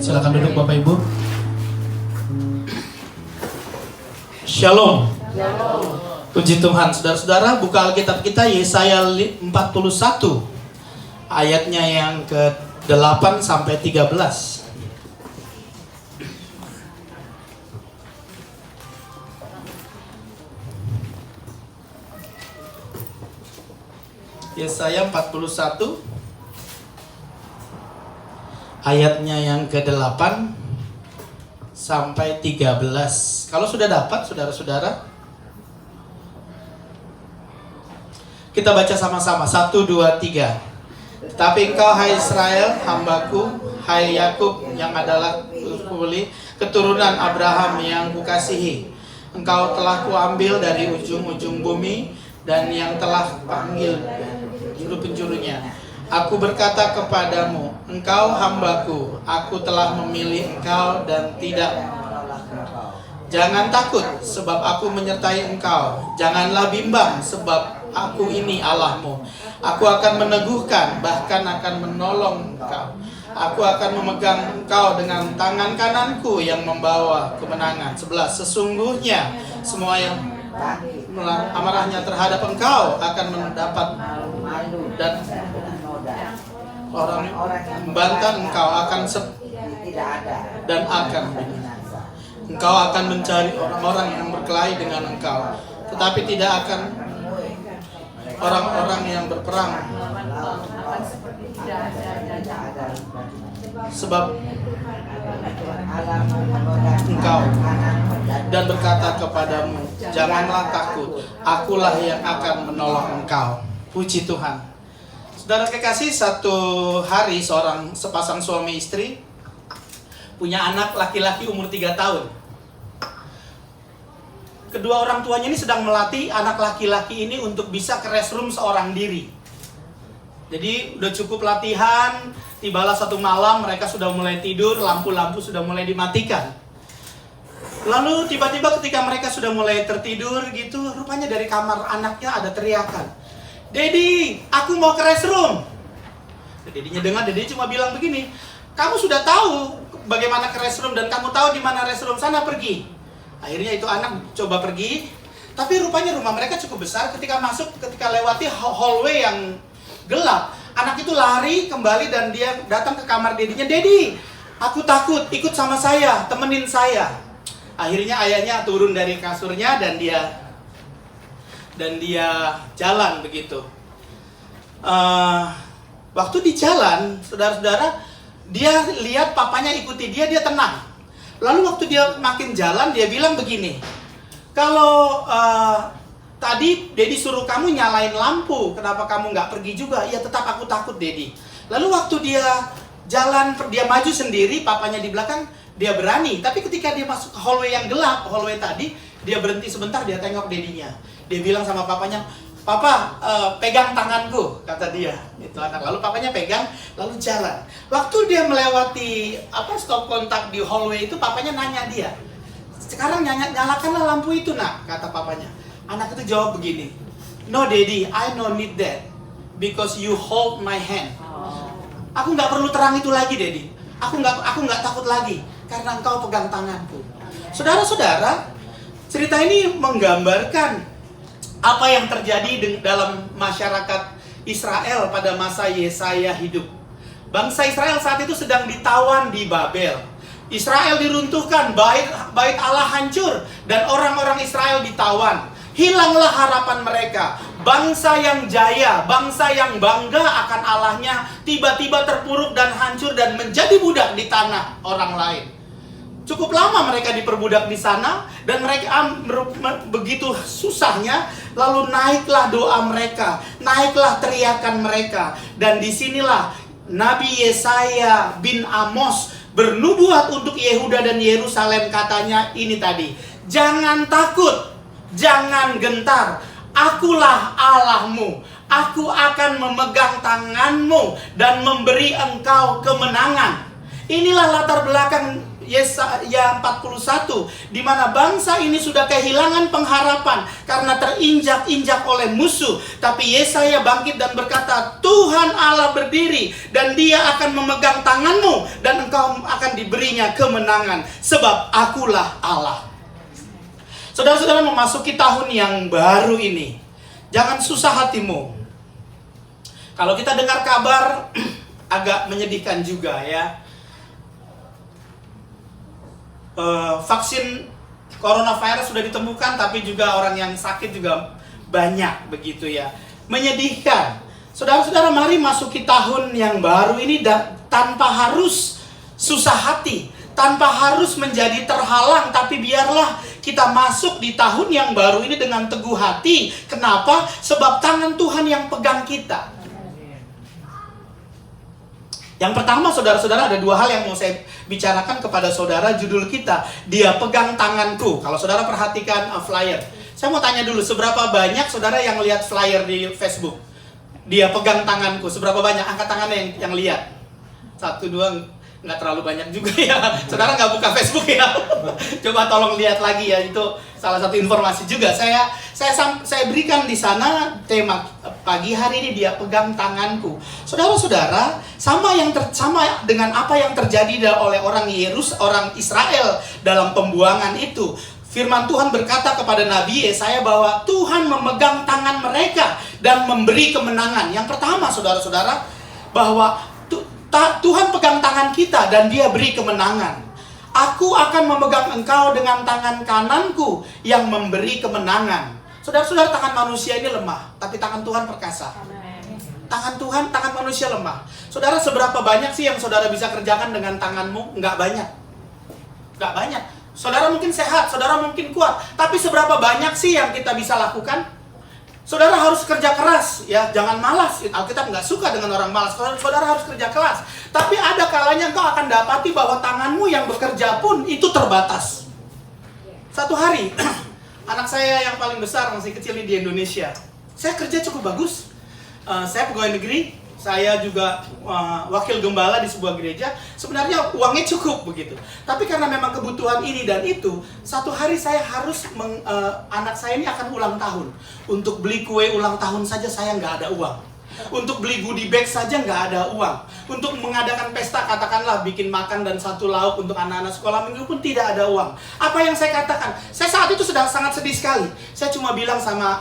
Silakan duduk Bapak Ibu. Shalom. Puji Tuhan. Saudara-saudara, buka Alkitab kita Yesaya 41 ayatnya yang ke-8 sampai 13. Yesaya 41 ayatnya yang ke-8 sampai 13. Kalau sudah dapat, saudara-saudara, kita baca sama-sama. 1, 2, 3. Tetapi engkau, hai Israel, hambaku, hai Yakub yang adalah keturunan Abraham yang kukasihi, engkau telah kuambil dari ujung-ujung bumi dan yang telah panggil penjuru-penjurunya. Aku berkata kepadamu, engkau hambaku, aku telah memilih engkau dan tidak menolak engkau. Jangan takut, sebab aku menyertai engkau. Janganlah bimbang, sebab aku ini Allahmu. Aku akan meneguhkan, bahkan akan menolong engkau. Aku akan memegang engkau dengan tangan kananku yang membawa kemenangan. 11. Sesungguhnya semua yang amarahnya terhadap engkau akan mendapat malu, dan orang membantah engkau akan tidak ada dan akan binasa. Engkau akan mencari orang-orang yang berkelahi dengan engkau, tetapi tidak akan orang-orang yang berperang, sebab engkau dan berkata kepadamu, janganlah takut, akulah yang akan menolong engkau. Puji Tuhan. Saudara kekasih, satu hari sepasang suami istri punya anak laki-laki umur 3 tahun. Kedua orang tuanya ini sedang melatih anak laki-laki ini untuk bisa ke restroom seorang diri. Jadi udah cukup latihan, tibalah satu malam mereka sudah mulai tidur, lampu-lampu sudah mulai dimatikan. Lalu tiba-tiba ketika mereka sudah mulai tertidur gitu, rupanya dari kamar anaknya ada teriakan, "Dedi, aku mau ke restroom." Dedinya dengar, Dedi cuma bilang begini, "Kamu sudah tahu bagaimana ke restroom dan kamu tahu di mana restroom, sana pergi." Akhirnya itu anak coba pergi, tapi rupanya rumah mereka cukup besar. Ketika lewati hallway yang gelap, anak itu lari kembali dan dia datang ke kamar dedinya, "Dedi, aku takut, ikut sama saya, temenin saya." Akhirnya ayahnya turun dari kasurnya dan dia jalan begitu. Waktu di jalan, saudara-saudara, dia lihat papanya ikuti dia tenang. Lalu waktu dia makin jalan, dia bilang begini, "Kalau tadi Dedi suruh kamu nyalain lampu, kenapa kamu nggak pergi juga?" "Ya tetap aku takut, Dedi." Lalu waktu dia jalan, dia maju sendiri, papanya di belakang, dia berani. Tapi ketika dia masuk ke hallway yang gelap, hallway tadi, dia berhenti sebentar, dia tengok dedinya. Dia bilang sama papanya, "Papa, pegang tanganku," kata dia. Itu anak. Lalu papanya pegang, lalu jalan. Waktu dia melewati stop kontak di hallway itu, papanya nanya dia, "Sekarang nyalakanlah lampu itu, nak," kata papanya. Anak itu jawab begini, "No, Daddy, I no need that, because you hold my hand." Aku nggak perlu terang itu lagi, Daddy. Aku nggak takut lagi karena engkau pegang tanganku. Saudara-saudara, cerita ini menggambarkan apa yang terjadi dalam masyarakat Israel pada masa Yesaya hidup. Bangsa Israel saat itu sedang ditawan di Babel. Israel diruntuhkan, bait Allah hancur, dan orang-orang Israel ditawan. Hilanglah harapan mereka. Bangsa yang jaya, bangsa yang bangga akan Allahnya, tiba-tiba terpuruk dan hancur dan menjadi budak di tanah orang lain. Cukup lama mereka diperbudak di sana, dan mereka begitu susahnya, lalu naiklah doa mereka, naiklah teriakan mereka. Dan disinilah Nabi Yesaya bin Amos bernubuat untuk Yehuda dan Yerusalem, katanya ini tadi, "Jangan takut, jangan gentar, akulah Allahmu. Aku akan memegang tanganmu dan memberi engkau kemenangan." Inilah latar belakang Yesaya 41, di mana bangsa ini sudah kehilangan pengharapan karena terinjak-injak oleh musuh. Tapi Yesaya bangkit dan berkata, Tuhan Allah berdiri dan Dia akan memegang tanganmu dan engkau akan diberinya kemenangan, sebab akulah Allah. Saudara-saudara, memasuki tahun yang baru ini, jangan susah hatimu. Kalau kita dengar kabar agak menyedihkan juga ya. Vaksin coronavirus sudah ditemukan, tapi juga orang yang sakit juga banyak begitu ya. Menyedihkan. Saudara-saudara, mari masuki tahun yang baru ini tanpa harus susah hati, tanpa harus menjadi terhalang, tapi biarlah kita masuk di tahun yang baru ini dengan teguh hati. Kenapa? Sebab tangan Tuhan yang pegang kita. Yang pertama, saudara-saudara, ada dua hal yang mau saya bicarakan kepada saudara. Judul kita, Dia Pegang Tanganku. Kalau saudara perhatikan flyer, saya mau tanya dulu, seberapa banyak saudara yang lihat flyer di Facebook? Dia Pegang Tanganku. Seberapa banyak? Angkat tangannya yang lihat. 1, 2, nggak terlalu banyak juga ya. Saudara nggak buka Facebook ya. Coba tolong lihat lagi ya, itu salah satu informasi juga. Saya berikan di sana tema pagi hari ini, Dia Pegang Tanganku. Saudara-saudara, sama dengan apa yang terjadi oleh orang Israel dalam pembuangan itu. Firman Tuhan berkata kepada Nabi Yesaya bahwa Tuhan memegang tangan mereka dan memberi kemenangan. Yang pertama, saudara-saudara, bahwa Tuhan pegang tangan kita dan Dia beri kemenangan. Aku akan memegang engkau dengan tangan kananku yang memberi kemenangan. Saudara-saudara, tangan manusia ini lemah, tapi tangan Tuhan perkasa. Tangan manusia lemah. Saudara, seberapa banyak sih yang saudara bisa kerjakan dengan tanganmu? Nggak banyak. Nggak banyak. Saudara mungkin sehat, saudara mungkin kuat, tapi seberapa banyak sih yang kita bisa lakukan? Saudara harus kerja keras, ya, jangan malas. Alkitab nggak suka dengan orang malas. Saudara harus kerja keras. Tapi ada kalanya engkau akan dapati bahwa tanganmu yang bekerja pun itu terbatas. Satu hari, anak saya yang paling besar, masih kecil di Indonesia. Saya kerja cukup bagus. Saya pegawai negeri. Saya juga wakil gembala di sebuah gereja. Sebenarnya uangnya cukup begitu. Tapi karena memang kebutuhan ini dan itu, satu hari saya harus anak saya ini akan ulang tahun. Untuk beli kue ulang tahun saja saya nggak ada uang. Untuk beli goodie bag saja nggak ada uang. Untuk mengadakan pesta, katakanlah bikin makan dan satu lauk untuk anak-anak sekolah minggu pun tidak ada uang. Apa yang saya katakan? Saya saat itu sedang sangat sedih sekali. Saya cuma bilang sama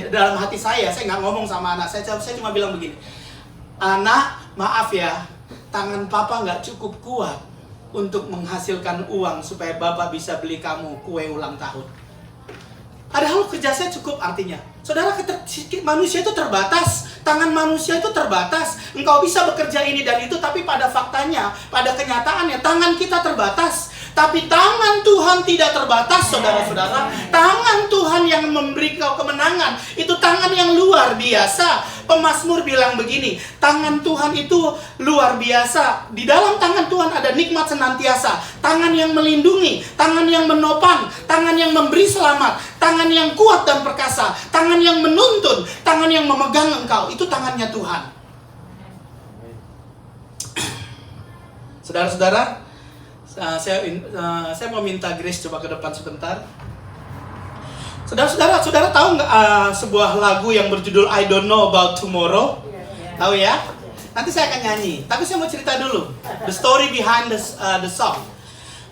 dalam hati saya nggak ngomong sama anak saya cuma bilang begini. Anak, maaf ya, tangan papa nggak cukup kuat untuk menghasilkan uang supaya bapak bisa beli kamu kue ulang tahun. Padahal kerja saya cukup, artinya. Saudara, manusia itu terbatas. Tangan manusia itu terbatas. Engkau bisa bekerja ini dan itu, tapi pada faktanya, pada kenyataannya, tangan kita terbatas. Tapi tangan Tuhan tidak terbatas, saudara-saudara. Tangan Tuhan yang memberi kau kemenangan. Itu tangan yang luar biasa. Pemazmur bilang begini, tangan Tuhan itu luar biasa. Di dalam tangan Tuhan ada nikmat senantiasa. Tangan yang melindungi, tangan yang menopang, tangan yang memberi selamat, tangan yang kuat dan perkasa, tangan yang menuntun, tangan yang memegang engkau. Itu tangannya Tuhan. Saudara-saudara, saya mau minta Grace coba ke depan sebentar. Saudara tahu nggak sebuah lagu yang berjudul I Don't Know About Tomorrow? Tahu ya? Nanti saya akan nyanyi. Tapi saya mau cerita dulu the story behind the song.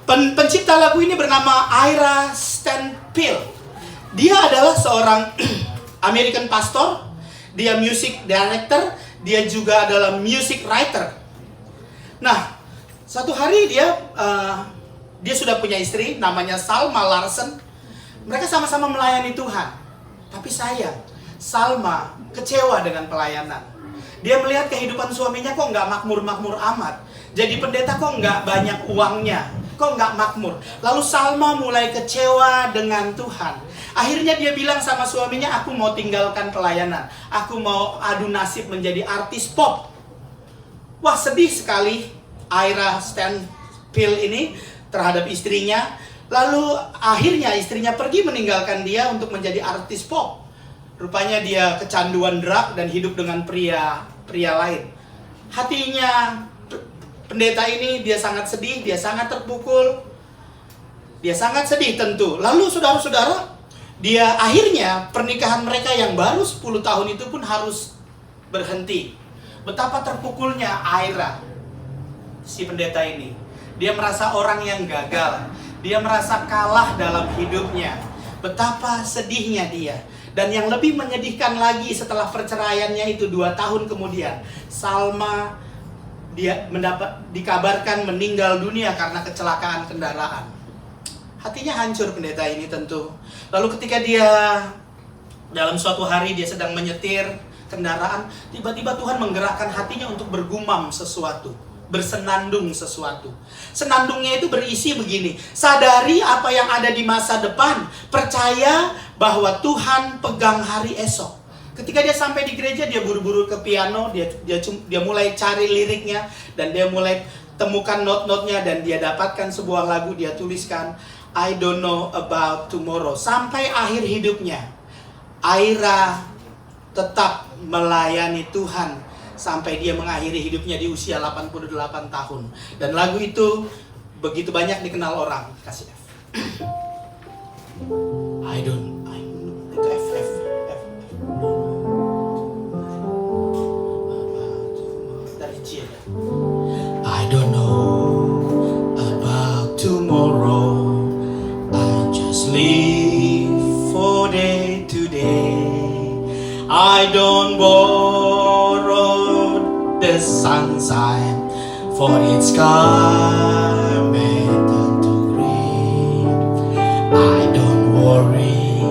Pencipta lagu ini bernama Ira Stanfield. Dia adalah seorang American pastor. Dia music director. Dia juga adalah music writer. Nah, satu hari dia sudah punya istri namanya Salma Larsen. Mereka sama-sama melayani Tuhan. Tapi sayang, Salma kecewa dengan pelayanan. Dia melihat kehidupan suaminya kok nggak makmur-makmur amat. Jadi pendeta kok nggak banyak uangnya, kok nggak makmur. Lalu Salma mulai kecewa dengan Tuhan. Akhirnya dia bilang sama suaminya, aku mau tinggalkan pelayanan. Aku mau adu nasib menjadi artis pop. Wah, sedih sekali Ira Stanfield ini terhadap istrinya. Lalu akhirnya istrinya pergi meninggalkan dia untuk menjadi artis pop. Rupanya dia kecanduan drug dan hidup dengan pria lain. Hatinya pendeta ini dia sangat sedih, dia sangat terpukul, dia sangat sedih tentu. Lalu saudara-saudara, dia akhirnya pernikahan mereka yang baru 10 tahun itu pun harus berhenti. Betapa terpukulnya Aira, si pendeta ini. Dia merasa orang yang gagal, dia merasa kalah dalam hidupnya. Betapa sedihnya dia. Dan yang lebih menyedihkan lagi, setelah perceraiannya itu 2 tahun kemudian, Salma dikabarkan meninggal dunia karena kecelakaan kendaraan. Hatinya hancur pendeta ini tentu. Lalu ketika dia dalam suatu hari dia sedang menyetir kendaraan, tiba-tiba Tuhan menggerakkan hatinya untuk bergumam sesuatu, bersenandung sesuatu. Senandungnya itu berisi begini: sadari apa yang ada di masa depan, percaya bahwa Tuhan pegang hari esok. Ketika dia sampai di gereja, dia buru-buru ke piano, dia mulai cari liriknya, dan dia mulai temukan not-notnya, dan dia dapatkan sebuah lagu, dia tuliskan I don't know about tomorrow. Sampai akhir hidupnya, Aira tetap melayani Tuhan sampai dia mengakhiri hidupnya di usia 88 tahun. Dan lagu itu begitu banyak dikenal orang. Kasih F. Itu F. Dari C ya. I don't know about tomorrow. I just live for day to day. I don't borrow the sunshine, for it's coming to green. I don't worry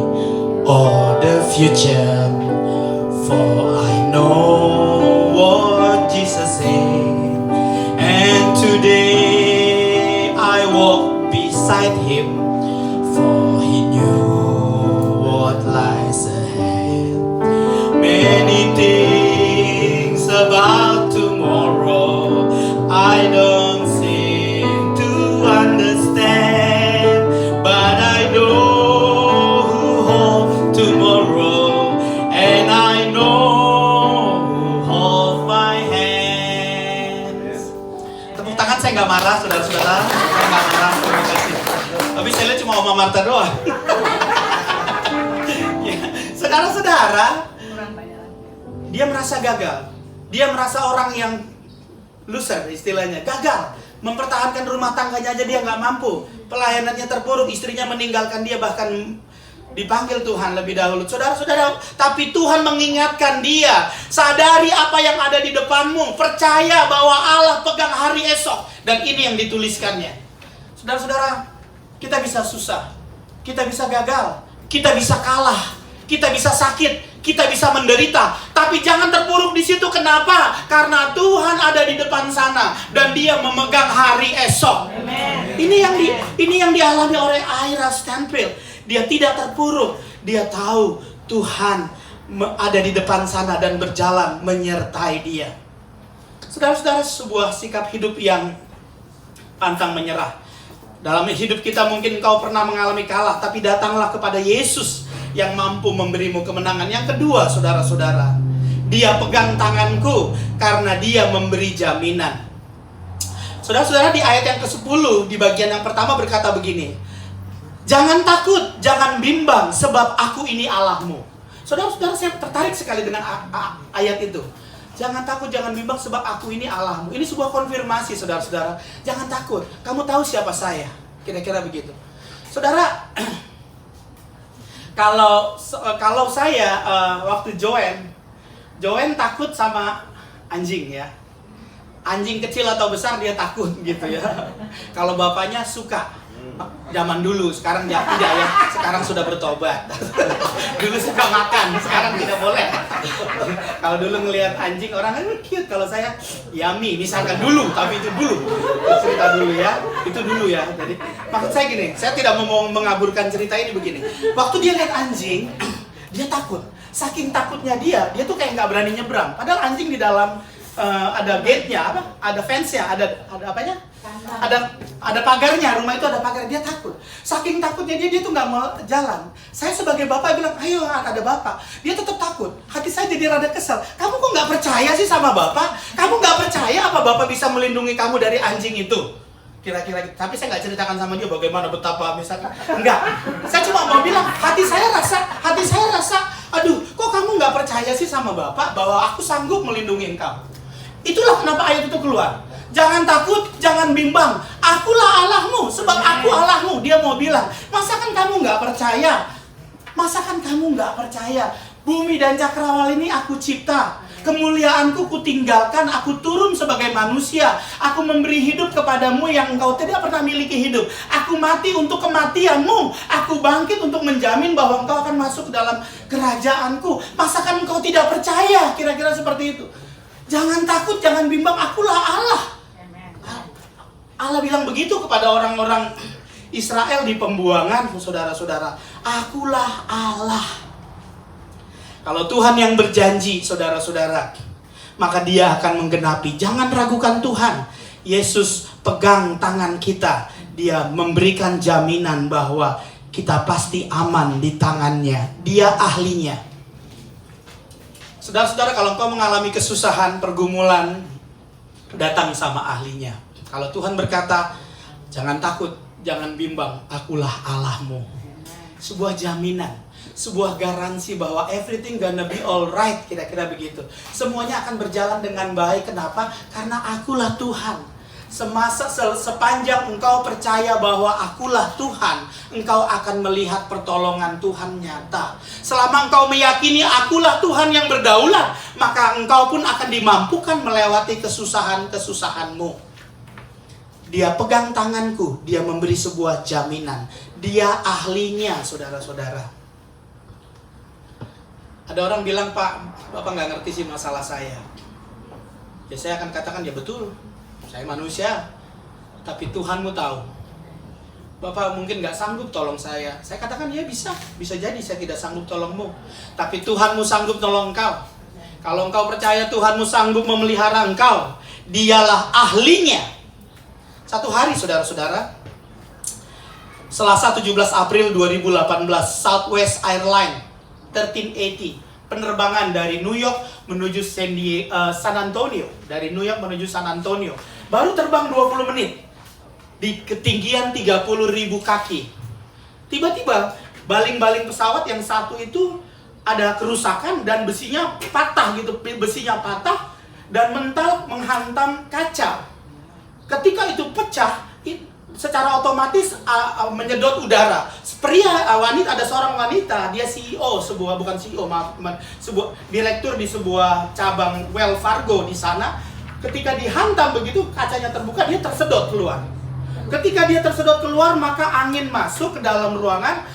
all the future, for I know what Jesus said. And today I walk beside Him, for He knew what lies ahead. Many things about tomorrow I don't seem to understand, but I know who holds tomorrow, and I know who holds my hands. Tepuk tangan, saya nggak marah, saudara-saudara. Saya nggak marah, terima kasih. Tapi saya lihat cuma Oma Marta doang. Ya, saudara-saudara, dia merasa gagal. Dia merasa orang yang loser istilahnya, gagal. Mempertahankan rumah tangganya aja dia nggak mampu. Pelayanannya terpuruk, istrinya meninggalkan dia, bahkan dipanggil Tuhan lebih dahulu. Saudara-saudara, tapi Tuhan mengingatkan dia, sadari apa yang ada di depanmu, percaya bahwa Allah pegang hari esok. Dan ini yang dituliskannya. Saudara-saudara, kita bisa susah, kita bisa gagal, kita bisa kalah, kita bisa sakit, kita bisa menderita, tapi jangan terpuruk di situ. Kenapa? Karena Tuhan ada di depan sana dan Dia memegang hari esok. Amen. Ini yang dialami oleh Aira Stanfield. Dia tidak terpuruk. Dia tahu Tuhan ada di depan sana dan berjalan menyertai dia. Saudara-saudara, sebuah sikap hidup yang pantang menyerah. Dalam hidup kita mungkin kau pernah mengalami kalah, tapi datanglah kepada Yesus yang mampu memberimu kemenangan. Yang kedua, saudara-saudara, Dia pegang tanganku karena Dia memberi jaminan. Saudara-saudara, di ayat yang ke-10 di bagian yang pertama berkata begini: jangan takut, jangan bimbang, sebab aku ini Allahmu. Saudara-saudara, saya tertarik sekali dengan ayat itu. Jangan takut, jangan bimbang, sebab aku ini Allahmu. Ini sebuah konfirmasi, saudara-saudara. Jangan takut, kamu tahu siapa saya. Kira-kira begitu. Saudara, kalau saya waktu Joen takut sama anjing ya. Anjing kecil atau besar dia takut gitu ya. Kalau bapaknya suka. Zaman dulu, sekarang dia tidak ya. Sekarang sudah bertobat. Dulu suka makan, sekarang tidak boleh. Kalau dulu ngelihat anjing orang cute, kalau saya yummy misalkan dulu, tapi itu dulu. Cerita dulu ya. Itu dulu ya. Jadi maksud saya gini, saya tidak mau mengaburkan cerita ini begini. Waktu dia lihat anjing, dia takut. Saking takutnya dia tuh kayak nggak berani nyebrang. Padahal anjing di dalam ada gate-nya, ada fence-nya, ada apanya? Ada pagarnya, rumah itu ada pagar. Dia takut. Saking takutnya dia tuh nggak mau jalan. Saya sebagai bapak bilang, ayo ada bapak. Dia tetap takut. Hati saya jadi rada kesel. Kamu kok nggak percaya sih sama bapak? Kamu nggak percaya apa bapak bisa melindungi kamu dari anjing itu? Kira-kira gitu. Tapi saya nggak ceritakan sama dia bagaimana betapa misalkan. Enggak. Saya cuma mau bilang, hati saya rasa, aduh, kok kamu nggak percaya sih sama bapak bahwa aku sanggup melindungi engkau? Itulah kenapa ayat itu keluar. Jangan takut, jangan bimbang. Akulah Allahmu, sebab aku Allahmu. Dia mau bilang, masakan kamu nggak percaya? Masakan kamu nggak percaya? Bumi dan cakrawala ini aku cipta. Kemuliaanku kutinggalkan, aku turun sebagai manusia. Aku memberi hidup kepadamu yang engkau tidak pernah miliki hidup. Aku mati untuk kematianmu. Aku bangkit untuk menjamin bahwa engkau akan masuk ke dalam kerajaanku. Masakan engkau tidak percaya? Kira-kira seperti itu. Jangan takut, jangan bimbang, akulah Allah. Allah bilang begitu kepada orang-orang Israel di pembuangan, saudara-saudara. Akulah Allah. Kalau Tuhan yang berjanji, saudara-saudara, maka dia akan menggenapi. Jangan ragukan Tuhan. Yesus pegang tangan kita. Dia memberikan jaminan bahwa kita pasti aman di tangannya. Dia ahlinya. Saudara-saudara, kalau engkau mengalami kesusahan, pergumulan, datang sama ahlinya. Kalau Tuhan berkata, jangan takut, jangan bimbang, akulah Allahmu. Sebuah jaminan, sebuah garansi bahwa everything gonna be alright, kira-kira begitu. Semuanya akan berjalan dengan baik. Kenapa? Karena akulah Tuhan. Sepanjang engkau percaya bahwa akulah Tuhan, engkau akan melihat pertolongan Tuhan nyata. Selama engkau meyakini akulah Tuhan yang berdaulat, maka engkau pun akan dimampukan melewati kesusahan-kesusahanmu. Dia pegang tanganku, dia memberi sebuah jaminan. Dia ahlinya, saudara-saudara. Ada orang bilang, Pak, Bapak nggak ngerti sih masalah saya. Ya saya akan katakan, ya betul. Saya manusia, tapi Tuhanmu tahu. Bapak mungkin nggak sanggup tolong saya. Saya katakan, ya bisa. Bisa jadi saya tidak sanggup tolongmu. Tapi Tuhanmu sanggup tolong engkau. Kalau engkau percaya Tuhanmu sanggup memelihara engkau, dialah ahlinya. Satu hari, saudara-saudara, Selasa 17 April 2018, Southwest Airlines 1380, penerbangan dari New York menuju San Antonio. Dari New York menuju San Antonio. Baru terbang 20 menit. Di ketinggian 30.000 kaki. Tiba-tiba, baling-baling pesawat yang satu itu ada kerusakan dan besinya patah gitu. Besinya patah dan mental menghantam kaca. Ketika itu pecah, secara otomatis menyedot udara. Wanita, ada seorang wanita, dia CEO sebuah, bukan CEO, sebuah direktur di sebuah cabang Wells Fargo di sana. Ketika dihantam begitu, kacanya terbuka, dia tersedot keluar. Ketika dia tersedot keluar, maka angin masuk ke dalam ruangan,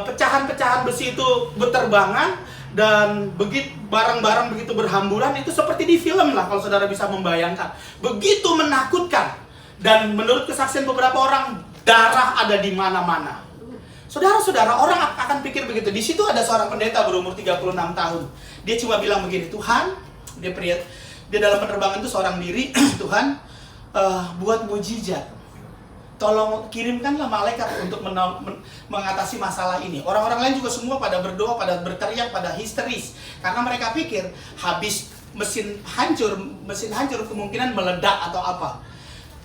pecahan-pecahan besi itu berterbangan, dan begitu barang-barang begitu berhamburan. Itu seperti di film lah, kalau saudara bisa membayangkan. Begitu menakutkan. Dan menurut kesaksian beberapa orang, darah ada di mana-mana. Saudara-saudara, orang akan pikir begitu. Di situ ada seorang pendeta berumur 36 tahun. Dia cuma bilang begini, Tuhan, dia dalam penerbangan itu seorang diri, Tuhan, buat mujizat. Tolong kirimkanlah malaikat untuk mengatasi masalah ini. Orang-orang lain juga semua pada berdoa, pada berteriak, pada histeris. Karena mereka pikir habis mesin hancur kemungkinan meledak atau apa.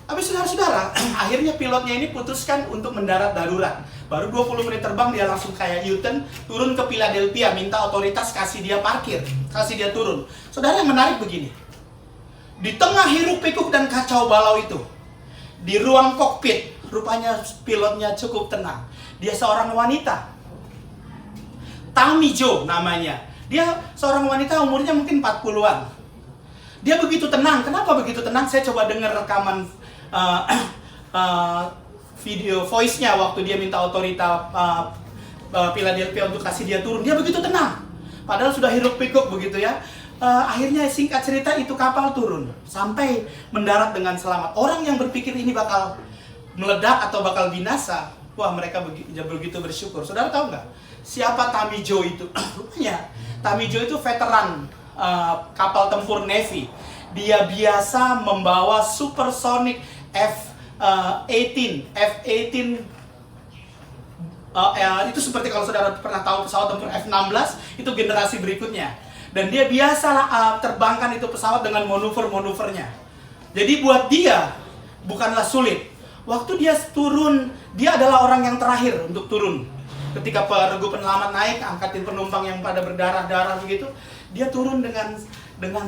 Tapi saudara-saudara, akhirnya pilotnya ini putuskan untuk mendarat darurat. Baru 20 menit terbang, dia langsung kayak U-turn, turun ke Philadelphia, minta otoritas kasih dia parkir, kasih dia turun. Saudara, yang menarik begini. Di tengah hiruk pikuk dan kacau balau itu, di ruang kokpit, rupanya pilotnya cukup tenang. Dia seorang wanita. Tammy Jo namanya. Dia seorang wanita umurnya mungkin 40-an. Dia begitu tenang. Kenapa begitu tenang? Saya coba dengar rekaman video voice-nya waktu dia minta otorita Philadelphia untuk kasih dia turun. Dia begitu tenang. Padahal sudah hiruk pikuk begitu ya. Akhirnya singkat cerita itu kapal turun sampai mendarat dengan selamat. Orang yang berpikir ini bakal meledak atau bakal binasa, wah mereka begitu bersyukur. Saudara tahu nggak siapa Tammy Jo itu? Rupanya Tammy Jo itu veteran kapal tempur Navy. Dia biasa membawa supersonic F-18 itu seperti kalau saudara pernah tahu pesawat tempur F-16, itu generasi berikutnya. Dan dia biasa terbangkan itu pesawat dengan manuver-manuvernya. Jadi buat dia bukanlah sulit. Waktu dia turun, dia adalah orang yang terakhir untuk turun. Ketika regu penyelamat naik, angkatin penumpang yang pada berdarah-darah begitu, dia turun dengan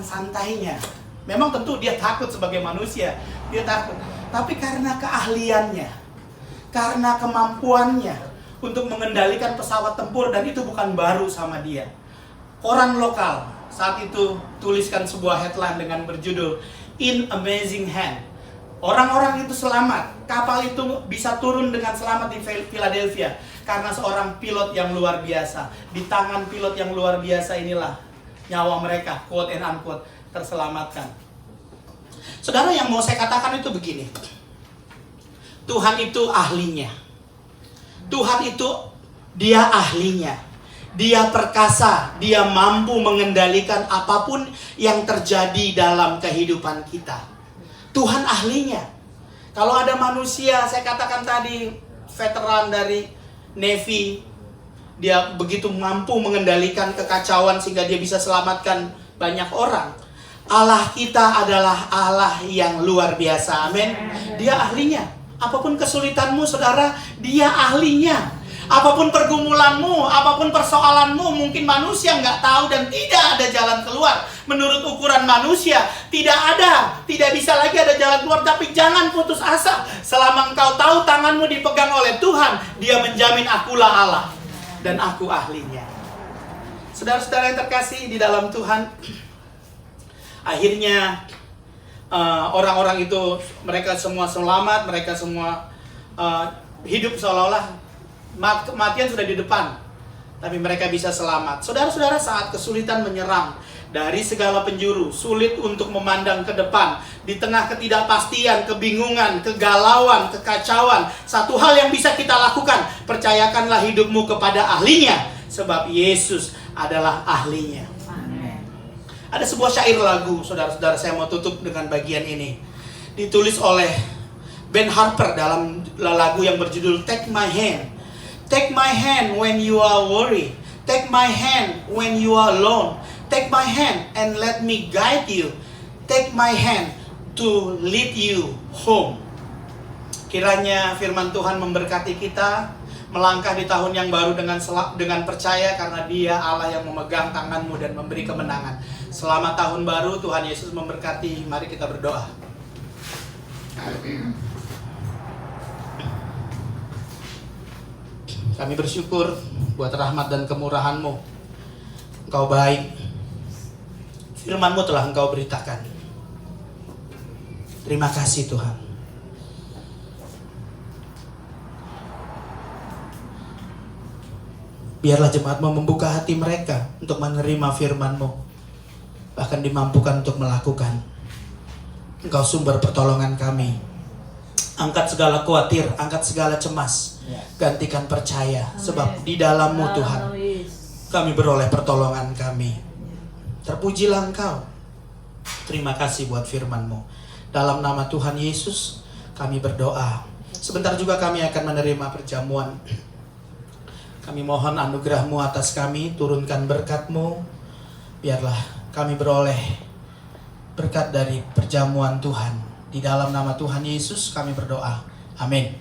santainya. Memang tentu dia takut sebagai manusia, dia takut. Tapi karena keahliannya, karena kemampuannya untuk mengendalikan pesawat tempur, dan itu bukan baru sama dia. Orang lokal saat itu tuliskan sebuah headline dengan berjudul "In Amazing Hand". Orang-orang itu selamat. Kapal itu bisa turun dengan selamat di Philadelphia karena seorang pilot yang luar biasa. Di tangan pilot yang luar biasa inilah nyawa mereka, quote and unquote, terselamatkan. Saudara, yang mau saya katakan itu begini. Tuhan itu ahlinya. Tuhan itu dia ahlinya. Dia perkasa, dia mampu mengendalikan apapun yang terjadi dalam kehidupan kita. Tuhan ahlinya. Kalau ada manusia, saya katakan tadi, veteran dari Navy, dia begitu mampu mengendalikan kekacauan sehingga dia bisa selamatkan banyak orang. Allah kita adalah Allah yang luar biasa, amin. Dia ahlinya. Apapun kesulitanmu, saudara, dia ahlinya. Apapun pergumulanmu, apapun persoalanmu, mungkin manusia nggak tahu dan tidak ada jalan keluar. Menurut ukuran manusia, tidak bisa lagi ada jalan keluar. Tapi jangan putus asa. Selama engkau tahu tanganmu dipegang oleh Tuhan, dia menjamin akulah Allah dan aku ahlinya. Saudara-saudara yang terkasih di dalam Tuhan, akhirnya orang-orang itu, mereka semua selamat, mereka semua hidup seolah-olah kematian sudah di depan, tapi mereka bisa selamat. Saudara-saudara, saat kesulitan menyerang dari segala penjuru, sulit untuk memandang ke depan, di tengah ketidakpastian, kebingungan, kegalauan, kekacauan, satu hal yang bisa kita lakukan, percayakanlah hidupmu kepada ahlinya, sebab Yesus adalah ahlinya. Amen. Ada sebuah syair lagu, saudara-saudara, saya mau tutup dengan bagian ini. Ditulis oleh Ben Harper dalam lagu yang berjudul Take My Hand. Take my hand when you are worried. Take my hand when you are alone. Take my hand and let me guide you. Take my hand to lead you home. Kiranya firman Tuhan memberkati kita melangkah di tahun yang baru dengan percaya, karena Dia Allah yang memegang tanganmu dan memberi kemenangan. Selamat tahun baru, Tuhan Yesus memberkati. Mari kita berdoa. Kami bersyukur buat rahmat dan kemurahan-Mu. Engkau baik. Firman-Mu telah Engkau beritakan. Terima kasih Tuhan. Biarlah jemaat-Mu membuka hati mereka untuk menerima firman-Mu. Bahkan dimampukan untuk melakukan. Engkau sumber pertolongan kami. Angkat segala khawatir, angkat segala cemas. Gantikan percaya. Sebab di dalam-Mu Tuhan kami beroleh pertolongan kami. Terpujilah Engkau. Terima kasih buat firman-Mu. Dalam nama Tuhan Yesus kami berdoa. Sebentar juga kami akan menerima perjamuan. Kami mohon anugerah-Mu atas kami. Turunkan berkat-Mu. Biarlah kami beroleh berkat dari perjamuan Tuhan. Di dalam nama Tuhan Yesus kami berdoa. Amin.